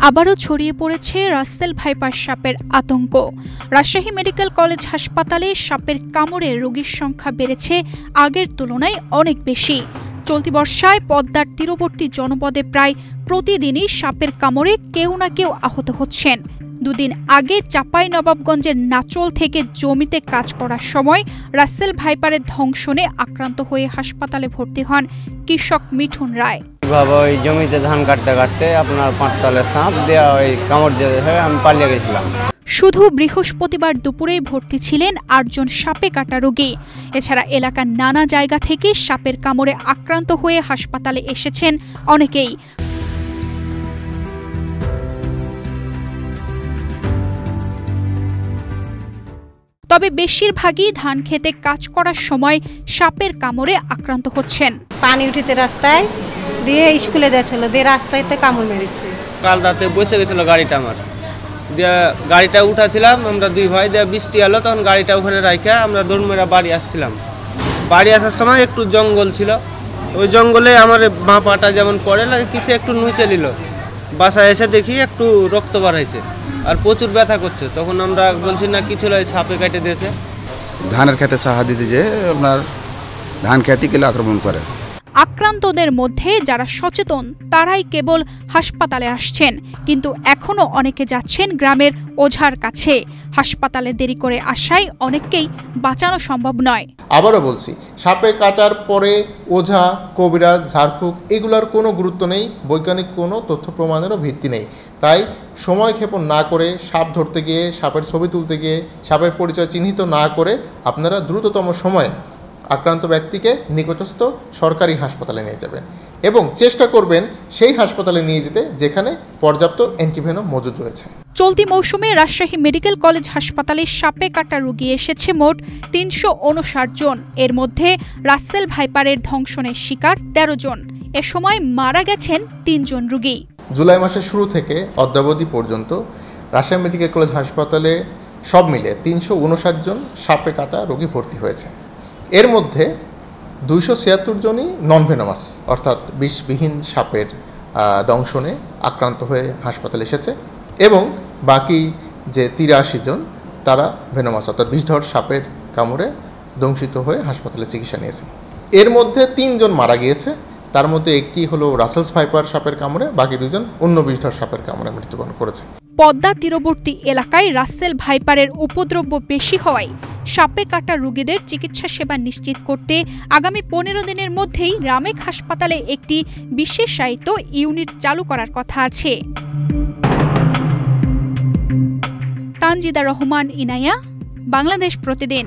আবারও ছড়িয়ে পড়েছে রাসেল ভাইপার সাপের আতঙ্ক। রাজশাহী মেডিকেল কলেজ হাসপাতালে সাপের কামড়ে রোগীর সংখ্যা বেড়েছে আগের তুলনায় অনেক বেশি। চলতি বর্ষায় পদ্মার তীরবর্তী জনপদে প্রায় প্রতিদিনই সাপের কামড়ে কেউ না কেউ আহত হচ্ছেন। দুদিন আগে চাঁপাইনবাবগঞ্জের নাচল থেকে জমিতে কাজ করার সময় রাসেল ভাইপারের দংশনে আক্রান্ত হয়ে হাসপাতালে ভর্তি হন কৃষক মিঠুন রায়। ওই জমিতে ধান কাটতে কাটতে আপনার 5 তলে সাপ দেওয়া ওই কামড় দিয়ে আমি পালিয়ে গেছিলাম। শুধু বৃহস্পতিবার দুপুরেই ভর্তি ছিলেন 8 জন সাপে কাটা রোগী। এছাড়া এলাকার নানা জায়গা থেকে সাপের কামড়ে আক্রান্ত হয়ে হাসপাতালে এসেছেন অনেকেই। তবে বেশিরভাগই ধান খেতে কাজ করার সময় সাপের কামড়ে আক্রান্ত হচ্ছেন। পানি উঠেছে রাস্তায়, দিয়ে স্কুলে যাচ্ছিল, দিয়ে রাস্তায়তে কামড় মেরেছে। কাল রাতে বসে গেছিল গাড়িটা আমার, দিয়ে গাড়িটা উঠাছিলাম আমরা 2 ভাই, দিয়ে বৃষ্টি এলো, তখন গাড়িটা ওখানে রাখা আমরা দৌড়মেরা বাড়ি আসছিলাম। বাড়ি আসার সময় একটু জঙ্গল ছিল, ওই জঙ্গলে আমার বাঁ পাটা যেমন পড়ে লাগে কিসে একটু নুচে নিল। বাসায় এসে দেখি একটু রক্ত বার হয়েছে আর প্রচুর ব্যথা করছে। তখন আমরা বলছি না কিছু সাপে কেটে দিয়েছে। ধানের খেতে সাহা দিতে যে আপনার ধান খেতে গেলে আক্রমণ করে। আক্রান্তদের মধ্যে যারা সচেতন তারাই কেবল হাসপাতালে আসছেন, কিন্তু এখনো অনেকে যাচ্ছেন গ্রামের ওঝার কাছে। হাসপাতালে দেরি করে আসায় অনেককেই বাঁচানো সম্ভব নয়। আবারও বলছি, সাপে কাটার পরে ওঝা, কবিরাজ, ঝাড়ফুঁক এগুলোর কোনো গুরুত্ব নেই, বৈজ্ঞানিক কোনো তথ্য প্রমাণেরও ভিত্তি নেই। তাই সময় ক্ষেপণ না করে, সাপ ধরতে গিয়ে, সাপের ছবি তুলতে গিয়ে, সাপের পরিচয় চিহ্নিত না করে আপনারা দ্রুততম সময়ে আক্রান্ত ব্যক্তিকে নিকটস্থ সরকারি হাসপাতালে নিয়ে যাবেন এবং চেষ্টা করবেন সেই হাসপাতালে নিয়ে যেতে যেখানে পর্যাপ্ত অ্যান্টিভেনম মজুদ রয়েছে। চলতি মৌসুমে রাজশাহী মেডিকেল কলেজ হাসপাতালে সাপে কাটা রোগী এসেছে মোট 359 জন। এর মধ্যে রাসেল ভাইপারের দংশনের শিকার 13 জন। এ সময় মারা গেছেন 3 জন রোগী। জুলাই মাসের শুরু থেকে অদ্যাবধি পর্যন্ত রাজশাহী মেডিকেল কলেজ হাসপাতালে সব মিলে 359 জন সাপে কাটা রোগী ভর্তি হয়েছে। এর মধ্যে 276 জনই নন ভেনোমাস অর্থাৎ বিষবিহীন সাপের দংশনে আক্রান্ত হয়ে হাসপাতালে এসেছে এবং বাকি যে 83 জন তারা ভেনোমাস অর্থাৎ বিষধর সাপের কামড়ে দংশিত হয়ে হাসপাতালে চিকিৎসা নিয়েছে। এর মধ্যে 3 জন মারা গিয়েছে, তার মধ্যে একটি হলো রাসেলস ভাইপার সাপের কামড়ে, বাকি 2 জন অন্য বিষধর সাপের কামড়ে মৃত্যুবরণ করেছে। পদ্মা তীরবর্তী এলাকায় রাসেল ভাইপারের উপদ্রব বেশি হওয়ায় সাপে কাটা রোগীদের চিকিৎসা সেবা নিশ্চিত করতে আগামী 15 দিনের মধ্যেই রামেক হাসপাতালে একটি বিশেষায়িত ইউনিট চালু করার কথা আছে। তানজিদা রহমান, ইনায়া, বাংলাদেশ প্রতিদিন।